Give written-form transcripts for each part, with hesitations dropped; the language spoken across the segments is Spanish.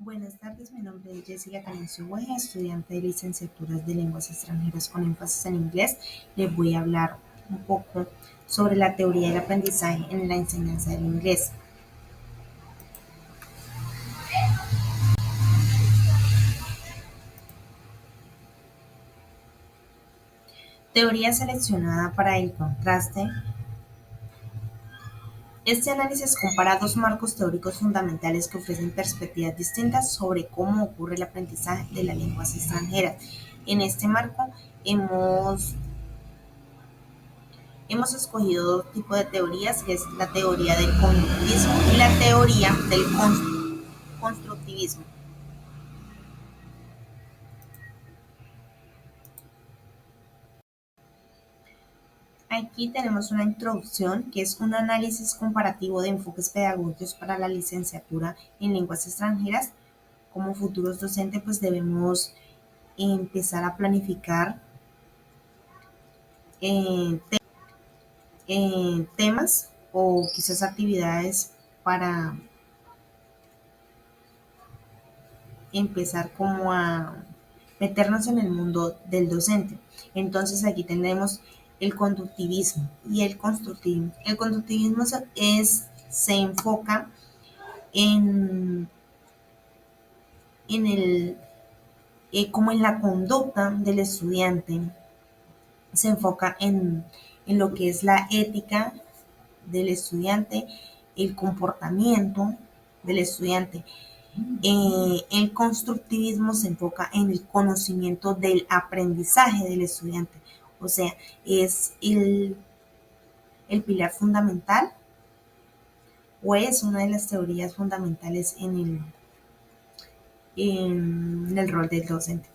Buenas tardes, mi nombre es Jessica Canencia Ueje, estudiante de licenciaturas de lenguas extranjeras con énfasis en inglés. Les voy a hablar un poco sobre la teoría del aprendizaje en la enseñanza del inglés. Teoría seleccionada para el contraste. Este análisis compara dos marcos teóricos fundamentales que ofrecen perspectivas distintas sobre cómo ocurre el aprendizaje de las lenguas extranjeras. En este marco hemos escogido dos tipos de teorías, que es la teoría del conductismo y la teoría del constructivismo. Aquí tenemos una introducción, que es un análisis comparativo de enfoques pedagógicos para la licenciatura en lenguas extranjeras. Como futuros docentes, pues debemos empezar a planificar eh, temas o quizás actividades para empezar como a meternos en el mundo del docente. Entonces aquí tenemos el conductivismo y el constructivismo. El conductivismo se enfoca en, en el, como en la conducta del estudiante, se enfoca en lo que es la ética del estudiante, el comportamiento del estudiante. El constructivismo se enfoca en el conocimiento del aprendizaje del estudiante, o sea, es el pilar fundamental o es una de las teorías fundamentales en el rol del docente.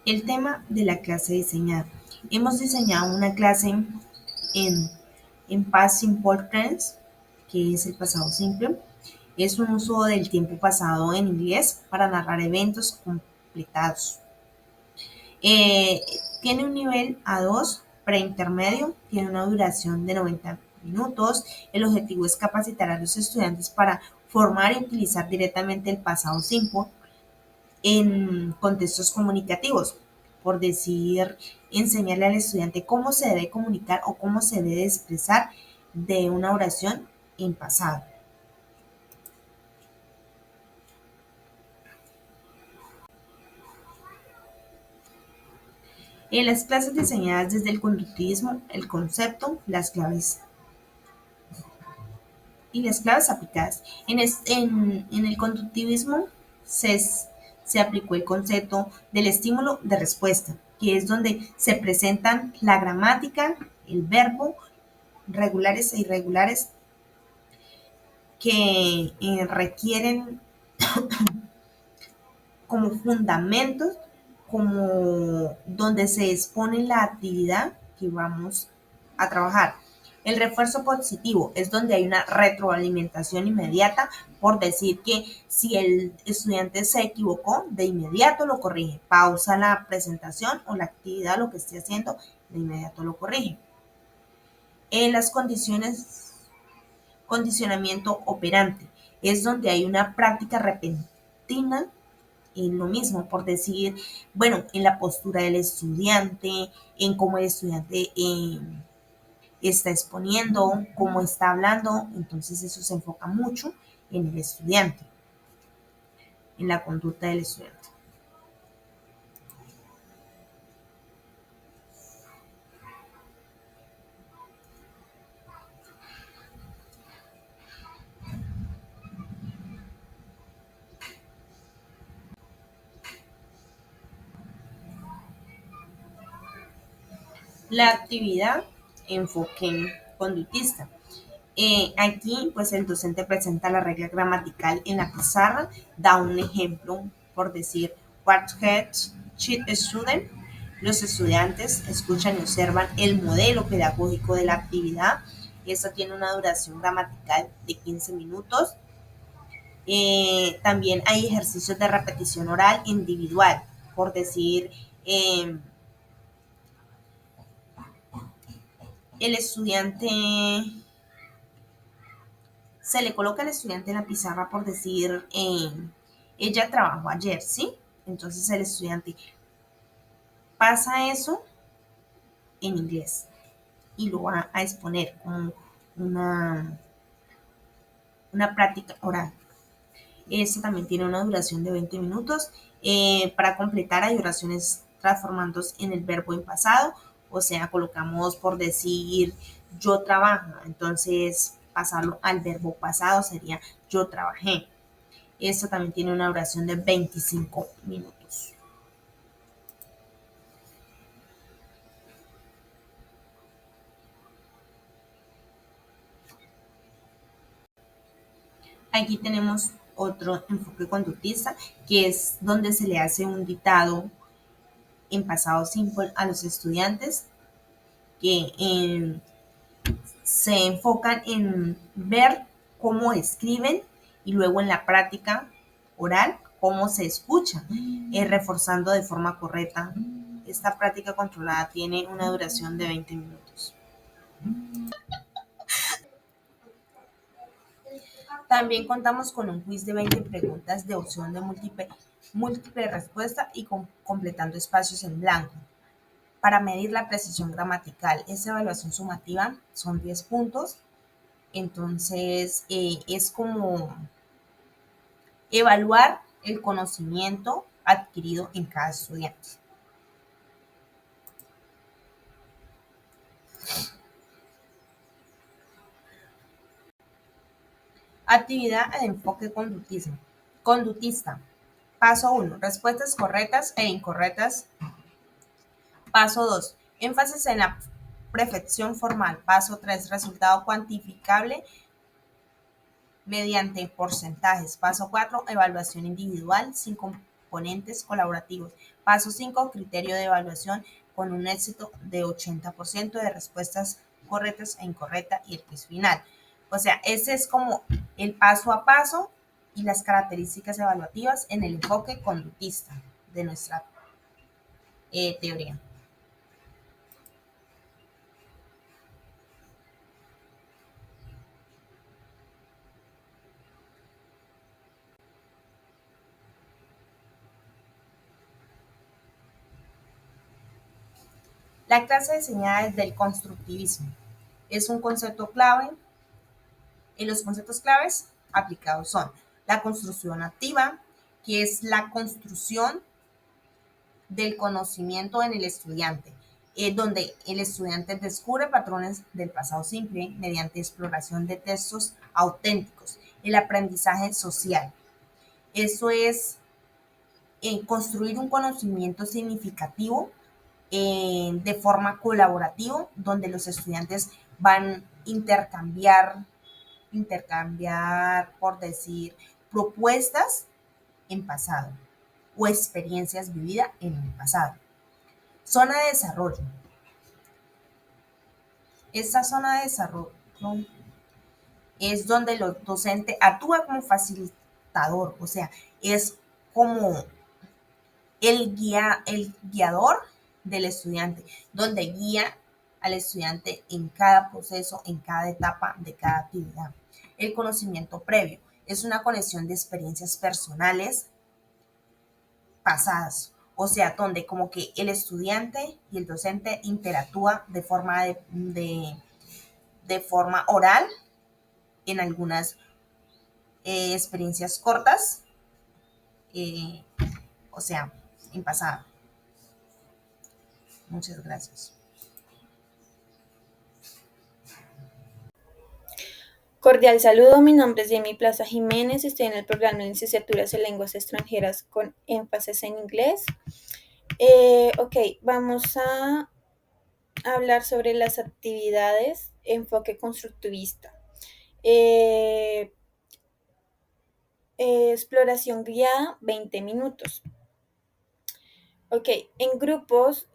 El tema de la clase diseñada. Hemos diseñado una clase en Past Simple Tense, que es el pasado simple. Es un uso del tiempo pasado en inglés para narrar eventos completados. Eh, Tiene un nivel A2 preintermedio, tiene una duración de 90 minutos. El objetivo es capacitar a los estudiantes para formar y utilizar directamente el pasado simple en contextos comunicativos. Por decir, enseñarle al estudiante cómo se debe comunicar o cómo se debe expresar de una oración en pasado. En las clases diseñadas desde el conductivismo, el concepto, las claves y las claves aplicadas. En el conductivismo se, se aplicó el concepto del estímulo de respuesta, que es donde se presentan la gramática, el verbo, regulares e irregulares, que requieren como fundamentos, como donde se expone la actividad que vamos a trabajar. El refuerzo positivo es donde hay una retroalimentación inmediata, por decir que si el estudiante se equivocó, de inmediato lo corrige, pausa la presentación o la actividad, lo que esté haciendo, de inmediato lo corrige. En las condicionamiento operante es donde hay una práctica repentina en lo mismo, por decir, bueno, en la postura del estudiante, en cómo el estudiante está exponiendo, cómo está hablando. Entonces eso se enfoca mucho en el estudiante, en la conducta del estudiante. La actividad, enfoque conductista. Aquí, pues el docente presenta la regla gramatical en la pizarra, da un ejemplo, por decir, what heads should student. Los estudiantes escuchan y observan el modelo pedagógico de la actividad. Esta tiene una duración gramatical de 15 minutos. También hay ejercicios de repetición oral individual, por decir, eh, el estudiante, se le coloca al estudiante en la pizarra por decir, ella trabajó ayer, ¿sí? Entonces el estudiante pasa eso en inglés y lo va a exponer como una, una práctica oral. Esta también tiene una duración de 20 minutos. Para completar hay oraciones transformándose en el verbo en pasado, o sea, colocamos por decir yo trabajo, entonces pasarlo al verbo pasado sería yo trabajé. Esta también tiene una duración de 25 minutos. Aquí tenemos otro enfoque conductista, que es donde se le hace un dictado en pasado simple a los estudiantes que se enfocan en ver cómo escriben y luego en la práctica oral cómo se escucha, reforzando de forma correcta. Esta práctica controlada tiene una duración de 20 minutos. También contamos con un quiz de 20 preguntas de opción de múltiple respuesta y completando espacios en blanco. Para medir la precisión gramatical, esta evaluación sumativa son 10 puntos. Entonces, es como evaluar el conocimiento adquirido en cada estudiante. Actividad de enfoque conductista. Paso 1. Respuestas correctas e incorrectas. Paso 2. Énfasis en la perfección formal. Paso 3. Resultado cuantificable mediante porcentajes. Paso 4. Evaluación individual sin componentes colaborativos. Paso 5. Criterio de evaluación con un éxito de 80% de respuestas correctas e incorrectas y el quiz final. O sea, ese es como el paso a paso y las características evaluativas en el enfoque conductista de nuestra teoría. La clase diseñada desde el constructivismo es un concepto clave. Y los conceptos claves aplicados son la construcción activa, que es la construcción del conocimiento en el estudiante, donde el estudiante descubre patrones del pasado simple mediante exploración de textos auténticos. El aprendizaje social. Eso es construir un conocimiento significativo de forma colaborativa, donde los estudiantes van a intercambiar, por decir, propuestas en pasado o experiencias vividas en el pasado. Zona de desarrollo. Esta zona de desarrollo es donde el docente actúa como facilitador, o sea, es como el guiador del estudiante, donde guía al estudiante en cada proceso, en cada etapa de cada actividad. El conocimiento previo es una conexión de experiencias personales pasadas, o sea, donde como que el estudiante y el docente interactúa de forma oral en algunas experiencias cortas, eh, o sea, en pasado. Muchas gracias. Cordial saludo, mi nombre es Jamie Plaza Jiménez, estoy en el programa de licenciaturas en lenguas extranjeras con énfasis en inglés. Ok, vamos a hablar sobre las actividades enfoque constructivista. Exploración guiada, 20 minutos. Ok, en grupos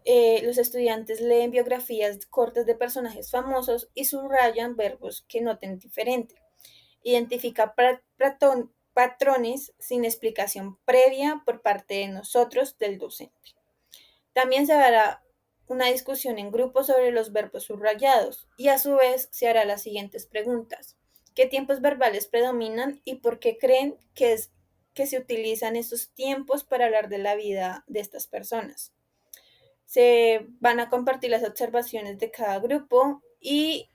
los estudiantes leen biografías cortas de personajes famosos y subrayan verbos que noten diferente. Identifica patrones sin explicación previa por parte de nosotros, del docente. También se verá una discusión en grupo sobre los verbos subrayados y a su vez se hará las siguientes preguntas. ¿Qué tiempos verbales predominan y por qué creen que se utilizan estos tiempos para hablar de la vida de estas personas? Se van a compartir las observaciones de cada grupo y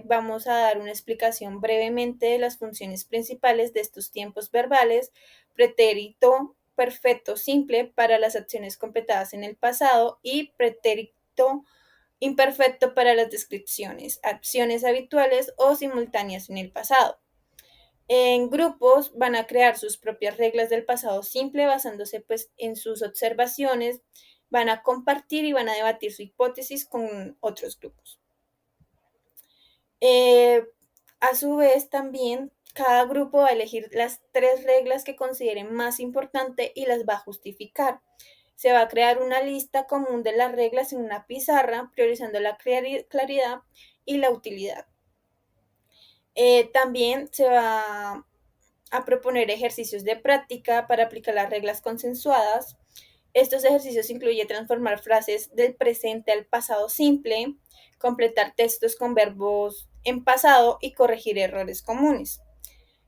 vamos a dar una explicación brevemente de las funciones principales de estos tiempos verbales, pretérito perfecto simple para las acciones completadas en el pasado y pretérito imperfecto para las descripciones, acciones habituales o simultáneas en el pasado. En grupos van a crear sus propias reglas del pasado simple basándose pues en sus observaciones, van a compartir y van a debatir su hipótesis con otros grupos. A su vez también cada grupo va a elegir las 3 reglas que consideren más importante y las va a justificar. Se va a crear una lista común de las reglas en una pizarra, priorizando la claridad y la utilidad. También se va a proponer ejercicios de práctica para aplicar las reglas consensuadas. Estos ejercicios incluyen transformar frases del presente al pasado simple, completar textos con verbos en pasado y corregir errores comunes.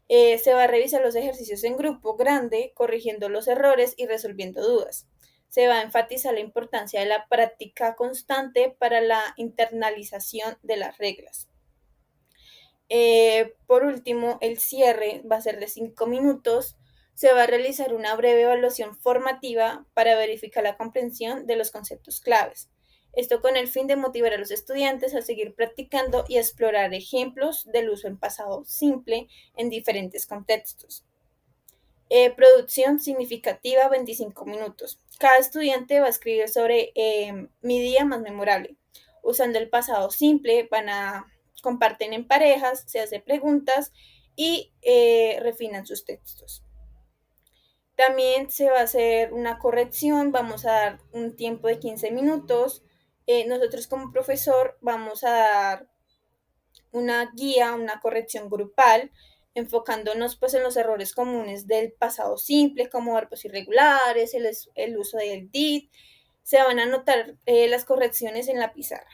Se va a revisar los ejercicios en grupo grande, corrigiendo los errores y resolviendo dudas. Se va a enfatizar la importancia de la práctica constante para la internalización de las reglas. Por último, el cierre va a ser de 5 minutos. Se va a realizar una breve evaluación formativa para verificar la comprensión de los conceptos claves. Esto con el fin de motivar a los estudiantes a seguir practicando y a explorar ejemplos del uso en pasado simple en diferentes contextos. Producción significativa, 25 minutos. Cada estudiante va a escribir sobre mi día más memorable. Usando el pasado simple, comparten en parejas, se hacen preguntas y refinan sus textos. También se va a hacer una corrección, vamos a dar un tiempo de 15 minutos. Nosotros como profesor vamos a dar una guía, una corrección grupal, enfocándonos pues en los errores comunes del pasado simple, como verbos irregulares, el uso del did. Se van a anotar las correcciones en la pizarra.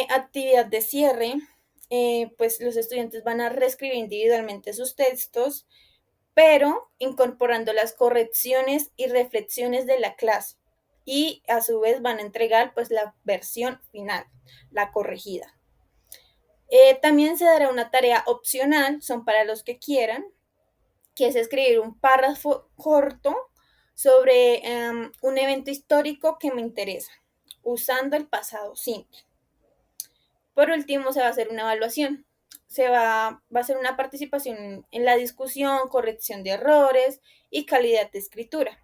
Actividad de cierre, pues los estudiantes van a reescribir individualmente sus textos, pero incorporando las correcciones y reflexiones de la clase. Y a su vez van a entregar pues la versión final, la corregida. También se dará una tarea opcional, son para los que quieran, que es escribir un párrafo corto sobre un evento histórico que me interesa, usando el pasado simple. Por último, se va a hacer una evaluación. Va a hacer una participación en la discusión, corrección de errores y calidad de escritura.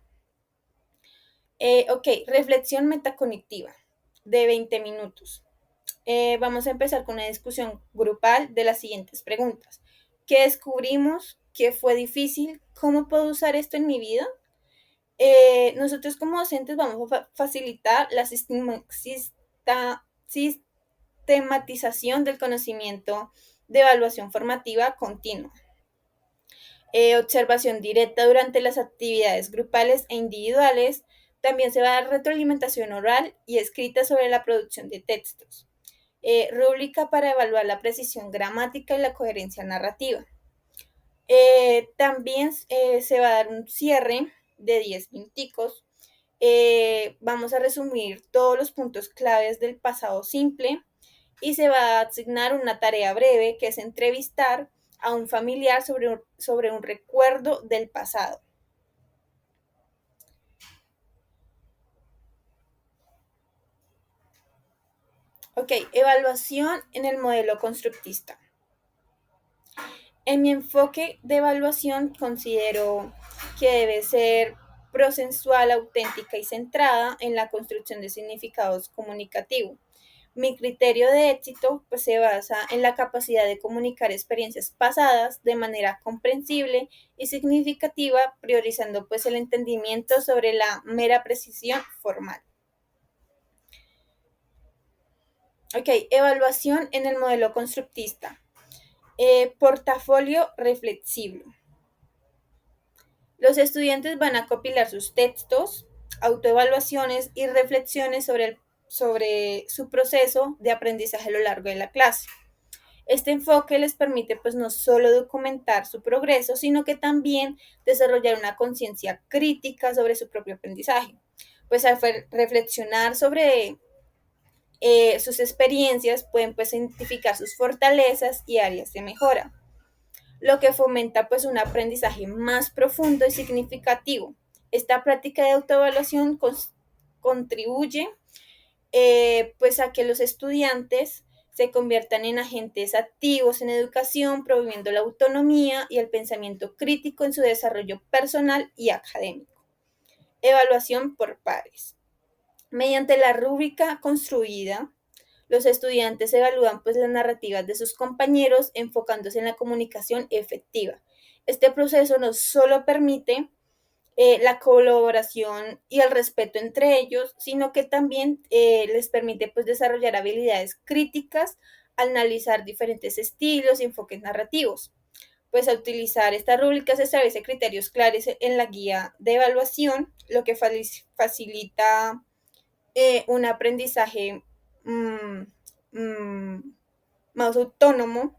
Reflexión metacognitiva de 20 minutos. Vamos a empezar con una discusión grupal de las siguientes preguntas. ¿Qué descubrimos? ¿Qué fue difícil? ¿Cómo puedo usar esto en mi vida? Nosotros como docentes vamos a facilitar la sistematización del conocimiento de evaluación formativa continua. Observación directa durante las actividades grupales e individuales. También se va a dar retroalimentación oral y escrita sobre la producción de textos. Rúbrica para evaluar la precisión gramática y la coherencia narrativa. También se va a dar un cierre de 10 minuticos. Vamos a resumir todos los puntos claves del pasado simple y se va a asignar una tarea breve que es entrevistar a un familiar sobre un recuerdo del pasado. Evaluación en el modelo constructista. En mi enfoque de evaluación considero que debe ser prosensual, auténtica y centrada en la construcción de significados comunicativos. Mi criterio de éxito pues, se basa en la capacidad de comunicar experiencias pasadas de manera comprensible y significativa, priorizando pues, el entendimiento sobre la mera precisión formal. Evaluación en el modelo constructista. Portafolio reflexivo. Los estudiantes van a compilar sus textos, autoevaluaciones y reflexiones sobre su proceso de aprendizaje a lo largo de la clase. Este enfoque les permite pues no solo documentar su progreso, sino que también desarrollar una conciencia crítica sobre su propio aprendizaje. Pues al reflexionar sobre sus experiencias pueden pues identificar sus fortalezas y áreas de mejora, lo que fomenta pues un aprendizaje más profundo y significativo. Esta práctica de autoevaluación contribuye pues a que los estudiantes se conviertan en agentes activos en educación, promoviendo la autonomía y el pensamiento crítico en su desarrollo personal y académico. Evaluación por pares. Mediante la rúbrica construida, los estudiantes evalúan pues las narrativas de sus compañeros enfocándose en la comunicación efectiva. Este proceso no solo permite la colaboración y el respeto entre ellos, sino que también les permite pues desarrollar habilidades críticas, analizar diferentes estilos y enfoques narrativos. Pues a utilizar esta rúbrica se establece criterios claros en la guía de evaluación, lo que facilita un aprendizaje mmm, mmm, más autónomo,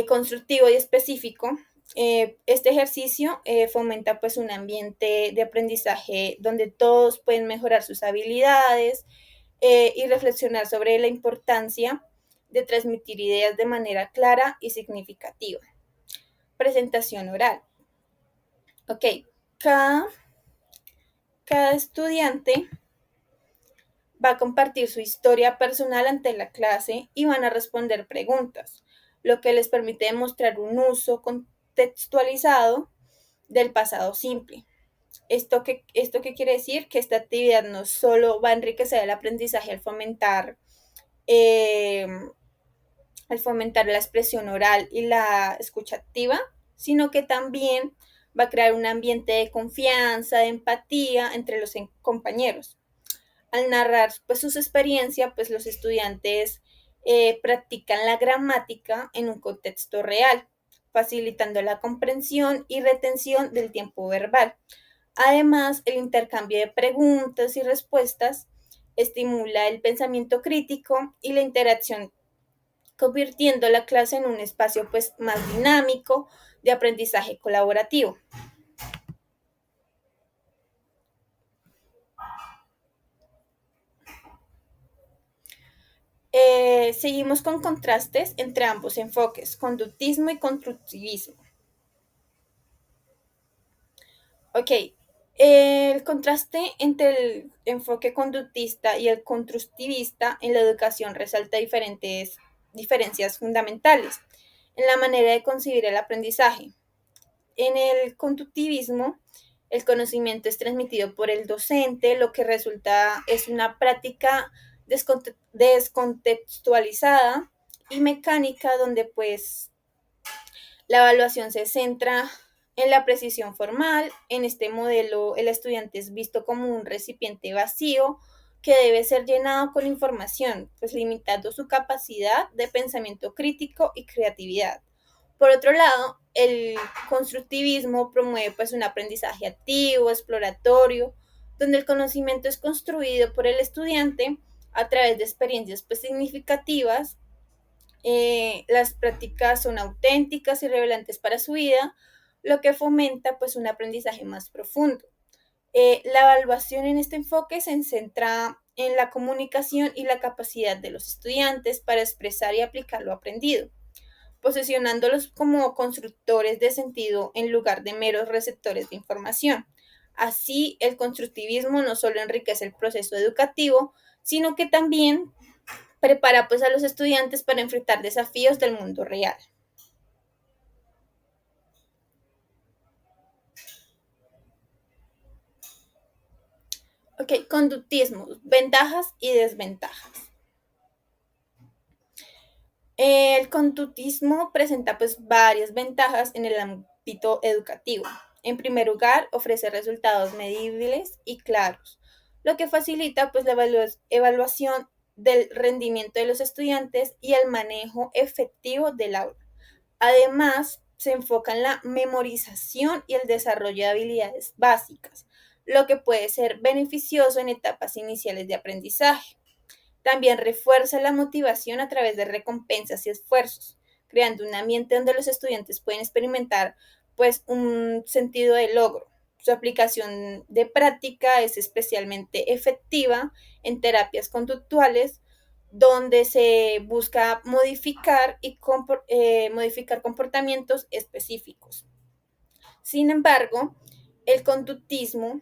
constructivo y específico. Este ejercicio fomenta pues un ambiente de aprendizaje donde todos pueden mejorar sus habilidades y reflexionar sobre la importancia de transmitir ideas de manera clara y significativa. Presentación oral. Ok, cada estudiante va a compartir su historia personal ante la clase y van a responder preguntas, lo que les permite demostrar un uso contextualizado del pasado simple. ¿Esto qué quiere decir? Que esta actividad no solo va a enriquecer el aprendizaje eh, al fomentar la expresión oral y la escucha activa, sino que también va a crear un ambiente de confianza, de empatía entre los compañeros. Al narrar pues sus experiencias, pues los estudiantes practican la gramática en un contexto real, facilitando la comprensión y retención del tiempo verbal. Además, el intercambio de preguntas y respuestas estimula el pensamiento crítico y la interacción, convirtiendo la clase en un espacio pues más dinámico de aprendizaje colaborativo. Seguimos con contrastes entre ambos enfoques, conductismo y constructivismo. Ok, el contraste entre el enfoque conductista y el constructivista en la educación resalta diferencias fundamentales en la manera de concebir el aprendizaje. En el conductivismo, el conocimiento es transmitido por el docente, lo que resulta es una práctica descontextualizada y mecánica donde pues la evaluación se centra en la precisión formal. En este modelo, el estudiante es visto como un recipiente vacío que debe ser llenado con información, pues limitando su capacidad de pensamiento crítico y creatividad. Por otro lado, el constructivismo promueve pues un aprendizaje activo, exploratorio, donde el conocimiento es construido por el estudiante a través de experiencias pues significativas. Las prácticas son auténticas y relevantes para su vida, lo que fomenta pues un aprendizaje más profundo. La evaluación en este enfoque se centra en la comunicación y la capacidad de los estudiantes para expresar y aplicar lo aprendido, posicionándolos como constructores de sentido en lugar de meros receptores de información. Así, el constructivismo no solo enriquece el proceso educativo, sino que también prepara pues a los estudiantes para enfrentar desafíos del mundo real. Ok, conductismo, ventajas y desventajas. El conductismo presenta pues varias ventajas en el ámbito educativo. En primer lugar, ofrece resultados medibles y claros, lo que facilita pues la evaluación del rendimiento de los estudiantes y el manejo efectivo del aula. Además, se enfoca en la memorización y el desarrollo de habilidades básicas, lo que puede ser beneficioso en etapas iniciales de aprendizaje. También refuerza la motivación a través de recompensas y esfuerzos, creando un ambiente donde los estudiantes pueden experimentar pues un sentido de logro. Su aplicación de práctica es especialmente efectiva en terapias conductuales donde se busca modificar comportamientos específicos. Sin embargo, el conductismo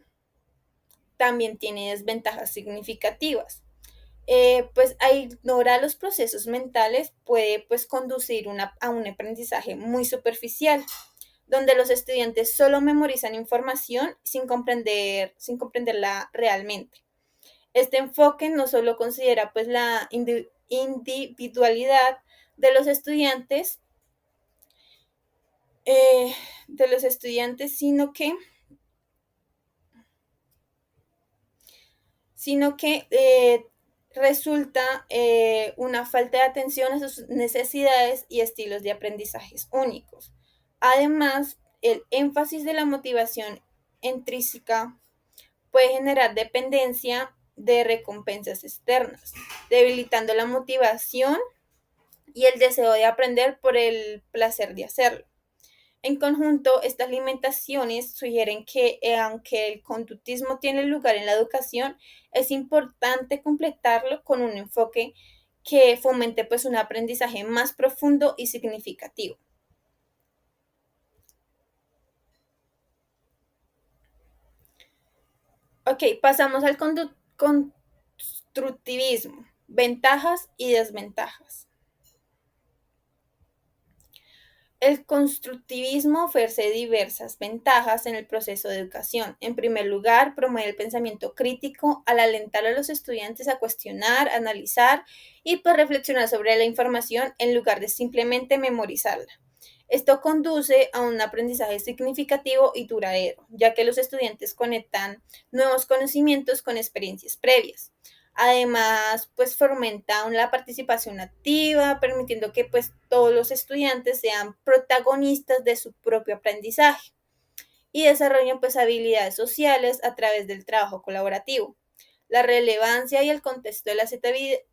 también tiene desventajas significativas. Pues a ignorar los procesos mentales puede pues conducir a un aprendizaje muy superficial, donde los estudiantes solo memorizan información sin comprenderla realmente. Este enfoque no solo considera pues la individualidad de los estudiantes, eh, sino que resulta una falta de atención a sus necesidades y estilos de aprendizajes únicos. Además, el énfasis de la motivación intrínseca puede generar dependencia de recompensas externas, debilitando la motivación y el deseo de aprender por el placer de hacerlo. En conjunto, estas limitaciones sugieren que, aunque el conductismo tiene lugar en la educación, es importante completarlo con un enfoque que fomente pues, un aprendizaje más profundo y significativo. Ok, pasamos al constructivismo, ventajas y desventajas. El constructivismo ofrece diversas ventajas en el proceso de educación. En primer lugar, promueve el pensamiento crítico al alentar a los estudiantes a cuestionar, analizar y pues reflexionar sobre la información en lugar de simplemente memorizarla. Esto conduce a un aprendizaje significativo y duradero, ya que los estudiantes conectan nuevos conocimientos con experiencias previas. Además, pues fomenta la participación activa, permitiendo que pues todos los estudiantes sean protagonistas de su propio aprendizaje y desarrollen pues habilidades sociales a través del trabajo colaborativo. La relevancia y el contexto de las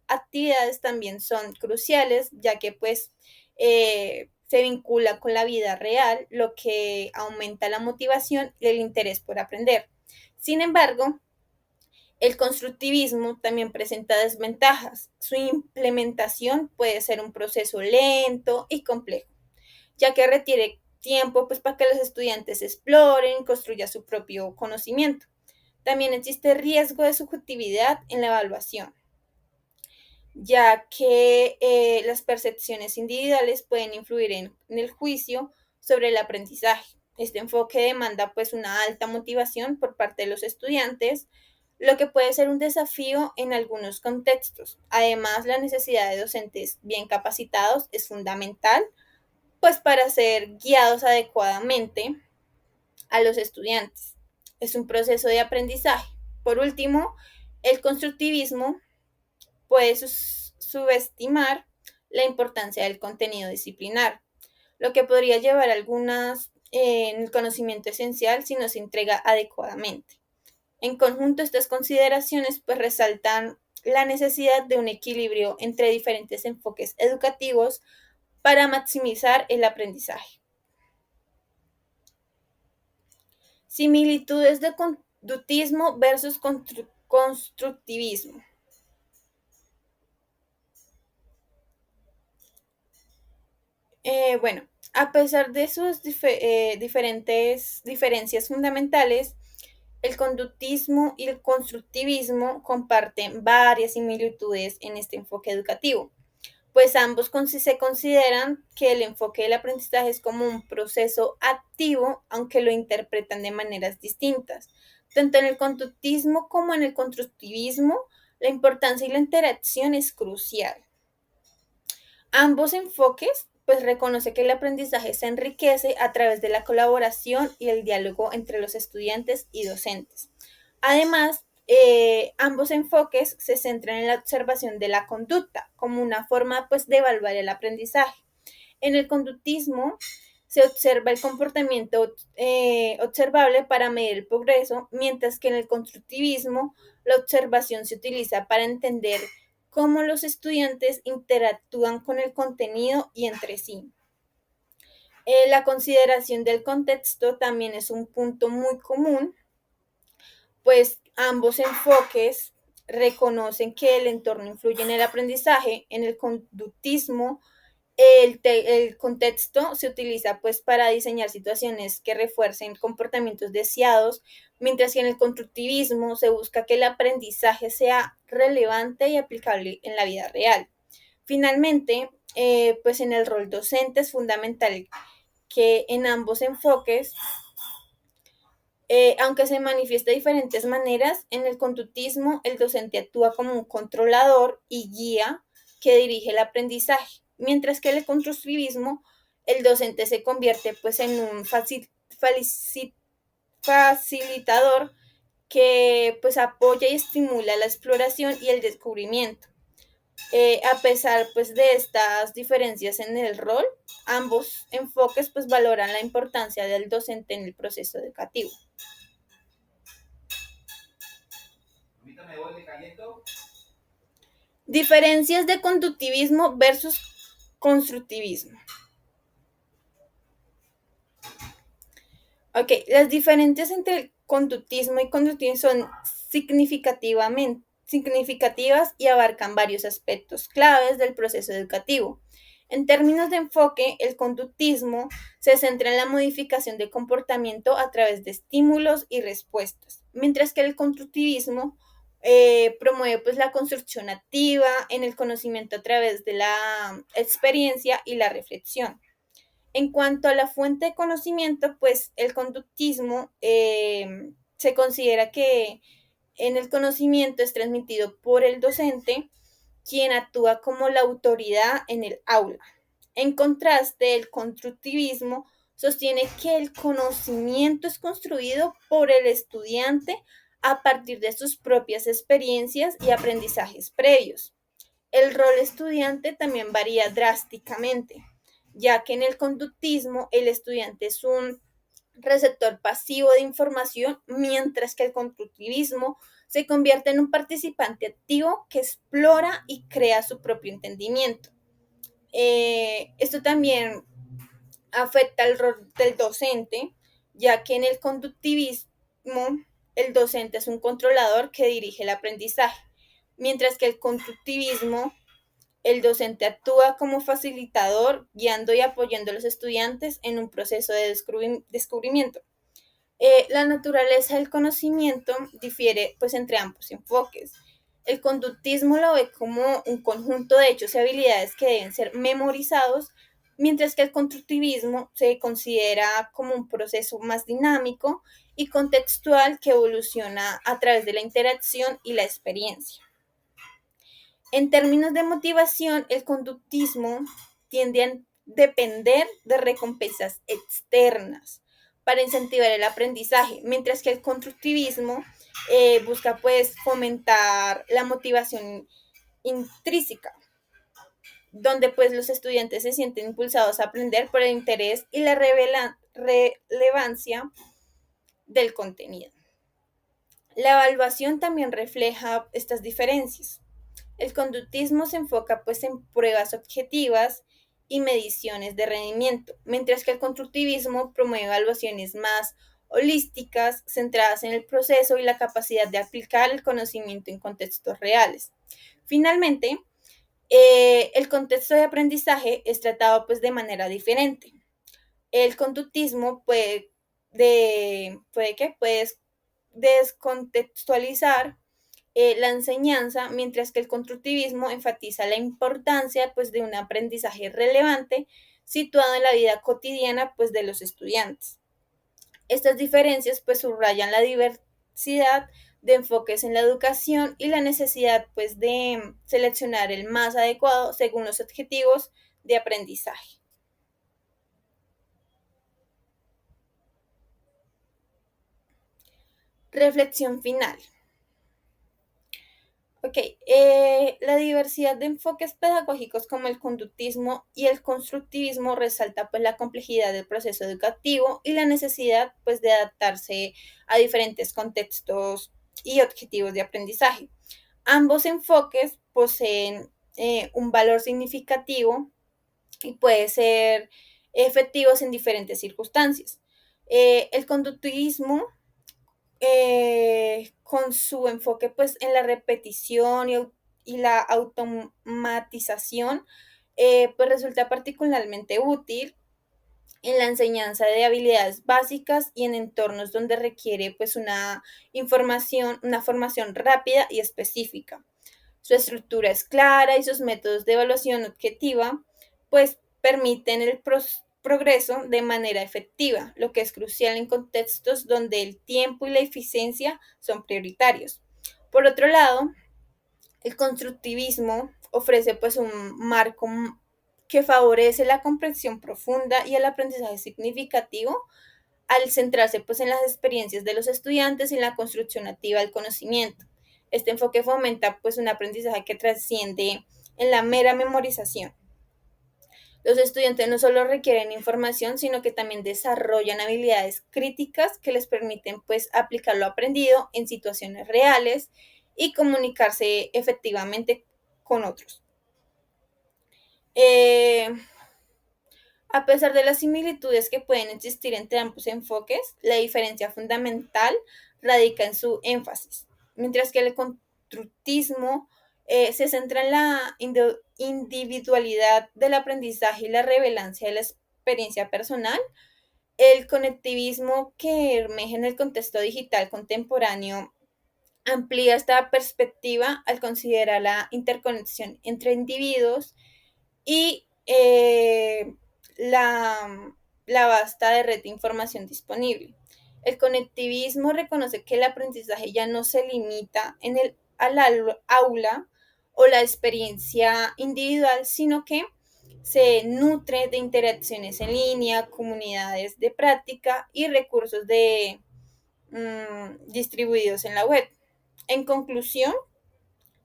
actividades también son cruciales, ya que pues se vincula con la vida real, lo que aumenta la motivación y el interés por aprender. Sin embargo, el constructivismo también presenta desventajas. Su implementación puede ser un proceso lento y complejo, ya que requiere tiempo pues, para que los estudiantes exploren y construyan su propio conocimiento. También existe riesgo de subjetividad en la evaluación, ya que las percepciones individuales pueden influir en el juicio sobre el aprendizaje. Este enfoque demanda pues una alta motivación por parte de los estudiantes, lo que puede ser un desafío en algunos contextos. Además, la necesidad de docentes bien capacitados es fundamental, pues para ser guiados adecuadamente a los estudiantes. Es un proceso de aprendizaje. Por último, el constructivismo puede subestimar la importancia del contenido disciplinar, lo que podría llevar a algunas en el conocimiento esencial si no se entrega adecuadamente. En conjunto, estas consideraciones pues resaltan la necesidad de un equilibrio entre diferentes enfoques educativos para maximizar el aprendizaje. Similitudes de conductismo versus constructivismo. Bueno, a pesar de sus diferentes diferencias fundamentales, el conductismo y el constructivismo comparten varias similitudes en este enfoque educativo, pues ambos se consideran que el enfoque del aprendizaje es como un proceso activo, aunque lo interpretan de maneras distintas. Tanto en el conductismo como en el constructivismo, la importancia y la interacción es crucial. Ambos enfoques pues reconoce que el aprendizaje se enriquece a través de la colaboración y el diálogo entre los estudiantes y docentes. Además, ambos enfoques se centran en la observación de la conducta como una forma pues, de evaluar el aprendizaje. En el conductismo se observa el comportamiento observable para medir el progreso, mientras que en el constructivismo la observación se utiliza para entender cómo los estudiantes interactúan con el contenido y entre sí. La consideración del contexto también es un punto muy común, pues ambos enfoques reconocen que el entorno influye en el aprendizaje. En el conductismo, el contexto se utiliza pues para diseñar situaciones que refuercen comportamientos deseados, mientras que en el constructivismo se busca que el aprendizaje sea relevante y aplicable en la vida real. Finalmente, pues en el rol docente es fundamental que en ambos enfoques, aunque se manifiesta de diferentes maneras, en el conductismo el docente actúa como un controlador y guía que dirige el aprendizaje, mientras que en el constructivismo el docente se convierte pues en un facilitador que pues apoya y estimula la exploración y el descubrimiento. A pesar pues de estas diferencias en el rol, ambos enfoques pues valoran la importancia del docente en el proceso educativo. Diferencias de conductivismo versus constructivismo. Ok, las diferencias entre el conductismo y conductivismo son significativas y abarcan varios aspectos claves del proceso educativo. En términos de enfoque, el conductismo se centra en la modificación de comportamiento a través de estímulos y respuestas, mientras que el constructivismo promueve pues, la construcción activa en el conocimiento a través de la experiencia y la reflexión. En cuanto a la fuente de conocimiento, pues el conductismo se considera que en el conocimiento es transmitido por el docente, quien actúa como la autoridad en el aula. En contraste, el constructivismo sostiene que el conocimiento es construido por el estudiante a partir de sus propias experiencias y aprendizajes previos. El rol estudiante también varía drásticamente, ya que en el conductismo el estudiante es un receptor pasivo de información, mientras que el constructivismo se convierte en un participante activo que explora y crea su propio entendimiento. Esto también afecta el rol del docente, ya que en el conductivismo el docente es un controlador que dirige el aprendizaje, mientras que el constructivismo el docente actúa como facilitador, guiando y apoyando a los estudiantes en un proceso de descubrimiento. La naturaleza del conocimiento difiere pues entre ambos enfoques. El conductismo lo ve como un conjunto de hechos y habilidades que deben ser memorizados, mientras que el constructivismo se considera como un proceso más dinámico y contextual que evoluciona a través de la interacción y la experiencia. En términos de motivación, el conductismo tiende a depender de recompensas externas para incentivar el aprendizaje, mientras que el constructivismo busca pues fomentar la motivación intrínseca, donde pues los estudiantes se sienten impulsados a aprender por el interés y la relevancia del contenido. La evaluación también refleja estas diferencias. El conductismo se enfoca pues en pruebas objetivas y mediciones de rendimiento, mientras que el constructivismo promueve evaluaciones más holísticas, centradas en el proceso y la capacidad de aplicar el conocimiento en contextos reales. Finalmente, el contexto de aprendizaje es tratado pues de manera diferente. El conductismo puede descontextualizar la enseñanza, mientras que el constructivismo enfatiza la importancia pues, de un aprendizaje relevante situado en la vida cotidiana pues, de los estudiantes. Estas diferencias pues, subrayan la diversidad de enfoques en la educación y la necesidad pues, de seleccionar el más adecuado según los objetivos de aprendizaje. Reflexión final. Ok, Ok, la diversidad de enfoques pedagógicos como el conductismo y el constructivismo resalta pues la complejidad del proceso educativo y la necesidad pues de adaptarse a diferentes contextos y objetivos de aprendizaje. Ambos enfoques poseen un valor significativo y puede ser efectivos en diferentes circunstancias. El conductivismo con su enfoque pues en la repetición y la automatización, pues resulta particularmente útil en la enseñanza de habilidades básicas y en entornos donde requiere pues una formación rápida y específica. Su estructura es clara y sus métodos de evaluación objetiva pues permiten el progreso de manera efectiva, lo que es crucial en contextos donde el tiempo y la eficiencia son prioritarios. Por otro lado, el constructivismo ofrece pues un marco que favorece la comprensión profunda y el aprendizaje significativo al centrarse pues en las experiencias de los estudiantes y en la construcción activa del conocimiento. Este enfoque fomenta pues un aprendizaje que trasciende en la mera memorización. Los estudiantes no solo requieren información, sino que también desarrollan habilidades críticas que les permiten pues aplicar lo aprendido en situaciones reales y comunicarse efectivamente con otros. Eh, A pesar de las similitudes que pueden existir entre ambos enfoques, la diferencia fundamental radica en su énfasis. Mientras que el constructismo se centra en la individualidad del aprendizaje y la relevancia de la experiencia personal, el conectivismo que emerge en el contexto digital contemporáneo amplía esta perspectiva al considerar la interconexión entre individuos y la vasta de red de información disponible. El conectivismo reconoce que el aprendizaje ya no se limita al aula o la experiencia individual, sino que se nutre de interacciones en línea, comunidades de práctica y recursos distribuidos en la web. En conclusión,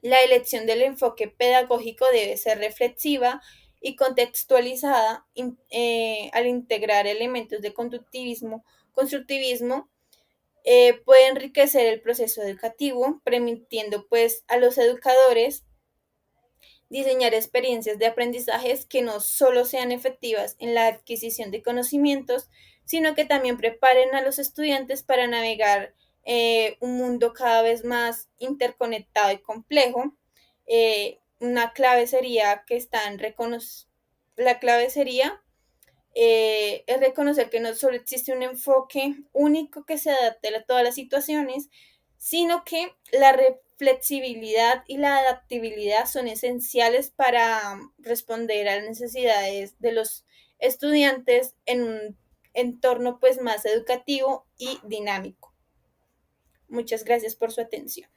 la elección del enfoque pedagógico debe ser reflexiva y contextualizada al integrar elementos de conductivismo, constructivismo, puede enriquecer el proceso educativo, permitiendo pues a los educadores diseñar experiencias de aprendizajes que no solo sean efectivas en la adquisición de conocimientos, sino que también preparen a los estudiantes para navegar un mundo cada vez más interconectado y complejo. Una clave sería que están la clave sería es reconocer que no solo existe un enfoque único que se adapte a todas las situaciones, sino que la flexibilidad y la adaptabilidad son esenciales para responder a las necesidades de los estudiantes en un entorno pues más educativo y dinámico. Muchas gracias por su atención.